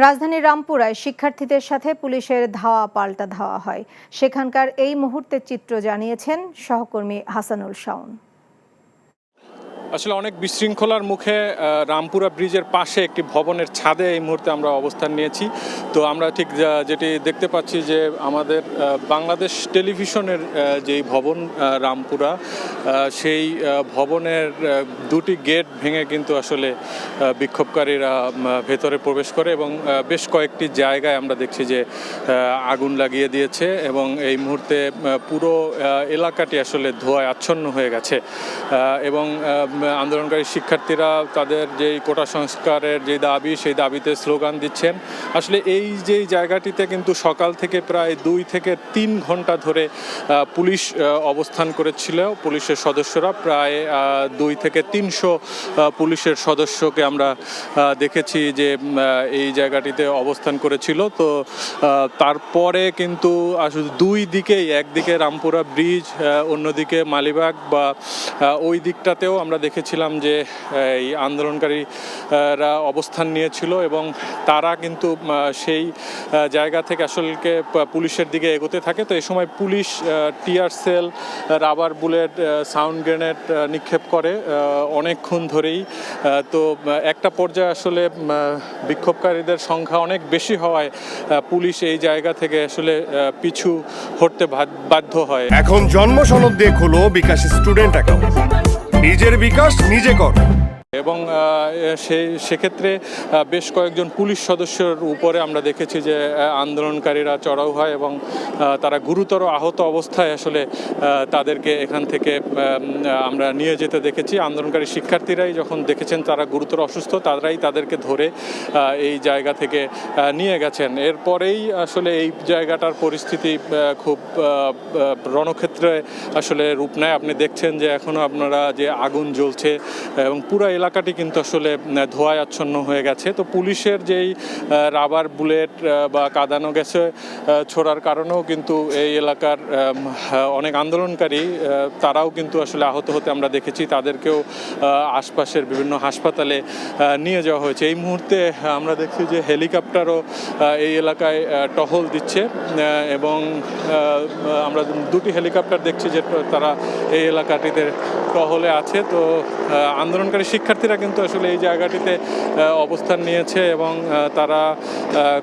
রাজধানীর রামপুরায় শিক্ষার্থীদের সাথে পুলিশের ধাওয়া পাল্টা ধাওয়া হয়। সেখানকার এই মুহূর্তের চিত্র জানিয়েছেন সহকর্মী হাসানুল শাওন। আসলে অনেক বিশৃঙ্খলার মুখে রামপুরা ব্রিজের পাশে একটি ভবনের ছাদে এই মুহূর্তে আমরা অবস্থান নিয়েছি। তো আমরা ঠিক যেটি দেখতে পাচ্ছি যে আমাদের বাংলাদেশ টেলিভিশনের যেই ভবন রামপুরা, সেই ভবনের দুটি গেট ভেঙে কিন্তু আসলে বিক্ষোভকারীরা ভেতরে প্রবেশ করে এবং বেশ কয়েকটি জায়গায় আমরা দেখছি যে আগুন লাগিয়ে দিয়েছে এবং এই মুহূর্তে পুরো এলাকাটি আসলে ধোঁয়ায় আচ্ছন্ন হয়ে গেছে এবং আন্দোলনকারী শিক্ষার্থীরা তাদের যেই কোটা সংস্কারের যে দাবি, সেই দাবিতে স্লোগান দিচ্ছেন। আসলে এই যে জায়গাটিতে কিন্তু সকাল থেকে প্রায় 2 থেকে 3 ঘন্টা ধরে পুলিশ অবস্থান করেছিল। পুলিশের সদস্যরা প্রায় 2 থেকে 300 পুলিশের সদস্যকে আমরা দেখেছি যে এই জায়গাটিতে অবস্থান করেছিল। তো তারপরে কিন্তু আসলে দুই দিকেই, একদিকে রামপুরা ব্রিজ, অন্যদিকে মালিবাগ বা ওই দিকটাতেও আমরা দেখেছিলাম যে এই আন্দোলনকারীরা অবস্থান নিয়েছিল এবং তারা কিন্তু সেই জায়গা থেকে আসলে পুলিশের দিকে এগোতে থাকে। তো এই সময় police tear shell, rubber bullet, sound grenade নিক্ষেপ করে অনেকক্ষণ ধরেই। তো একটা পর্যায়ে আসলে বিক্ষোভকারীদের সংখ্যা অনেক বেশি হওয়ায় পুলিশ এই জায়গা থেকে আসলে পিছু হটতে বাধ্য হয়। এখন জন্ম সনদ দিয়ে খোলো বিকাশ স্টুডেন্ট অ্যাকাউন্ট, নিজের বিকাশ নিজে কর। এবং সেক্ষেত্রে বেশ কয়েকজন পুলিশ সদস্যের উপরে আমরা দেখেছি যে আন্দোলনকারীরা চড়াও হয় এবং তারা গুরুতর আহত অবস্থায় আসলে তাদেরকে এখান থেকে আমরা নিয়ে যেতে দেখেছি। আন্দোলনকারী শিক্ষার্থীরাই যখন দেখেছেন তারা গুরুতর অসুস্থ, তারাই তাদেরকে ধরে এই জায়গা থেকে নিয়ে গেছেন। এরপরেই আসলে এই জায়গাটার পরিস্থিতি খুব রণক্ষেত্রে আসলে রূপ নেয়। আপনি দেখছেন যে এখনও আপনারা যে আগুন জ্বলছে এবং পুরো এলাকাটি কিন্তু আসলে ধোঁয়ায় আচ্ছন্ন হয়ে গেছে। তো পুলিশের যেই রাবার বুলেট বা কাঁদানো গ্যাসে ছোড়ার কারণেও কিন্তু এই এলাকার অনেক আন্দোলনকারী তারাও কিন্তু আসলে আহত হতে আমরা দেখেছি। তাদেরকেও আশপাশের বিভিন্ন হাসপাতালে নিয়ে যাওয়া হয়েছে। এই মুহূর্তে আমরা দেখছি যে হেলিকপ্টারও এই এলাকায় টহল দিচ্ছে এবং আমরা দুটি হেলিকপ্টার দেখছি যে তারা এই এলাকাটিতে টহলে আছে। তো আন্দোলনকারী শিক্ষার্থীরা কিন্তু আসলে এই জায়গাটিতে অবস্থান নিয়েছে এবং তারা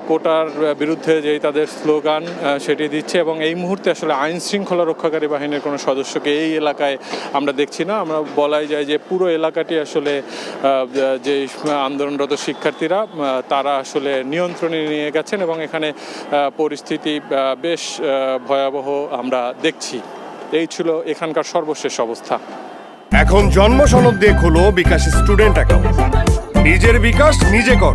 কোটার বিরুদ্ধে যেই তাদের স্লোগান সেটি দিচ্ছে এবং এই মুহূর্তে আসলে আইন শৃঙ্খলা রক্ষাকারী বাহিনীর কোনো সদস্যকে এই এলাকায় আমরা দেখছি না। আমরা বলাই যায় যে পুরো এলাকাটি আসলে যে আন্দোলনরত শিক্ষার্থীরা তারা আসলে নিয়ন্ত্রণে নিয়ে গেছেন এবং এখানে পরিস্থিতি বেশ ভয়াবহ আমরা দেখছি। এই ছিল এখানকার সর্বশেষ অবস্থা। এখন জন্ম সনদ দিয়ে খোলো বিকাশ স্টুডেন্ট অ্যাকাউন্ট, নিজের বিকাশ নিজে কর।